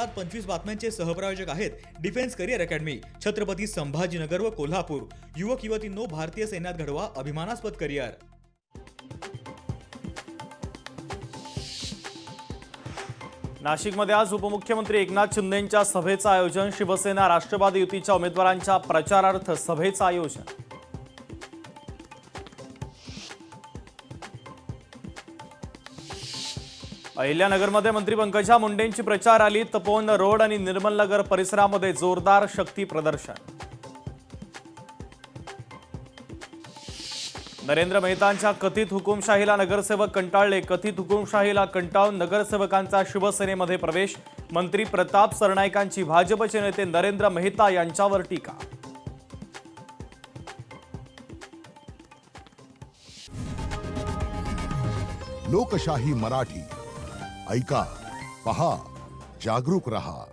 तास 25 बातम्यांचे सहप्रायोजक आहेत defence career academy, Chhatrapati Sambhajinagar व कोल्हापूर। युवक युवतींनो, भारतीय सैन्यात घडवा अभिमानास्पद करिअर। नाशिकमध्ये आज उपमुख्यमंत्री एकनाथ शिंदेंच्या सभेचं आयोजन। शिवसेना राष्ट्रवादी युतीच्या उमेदवारांच्या प्रचारार्थ सभेचं आयोजन। अहिल्यानगरमध्ये मंत्री पंकजा मुंडेंची प्रचार रॅली। तपोवन रोड आणि निर्मलनगर परिसरामध्ये जोरदार शक्ती प्रदर्शन। नरेंद्र मेहतांच्या कथित हुकुमशाहीला नगरसेवक कंटाळले। कथित हुकुमशाहीला कंटाळून नगरसेवकांचा शिवसेनेमध्ये प्रवेश। मंत्री प्रताप सरनाईकांची भाजपचे नेते नरेंद्र मेहता यांच्यावर टीका। लोकशाही मराठी ऐका, पहा, जागरूक रहा।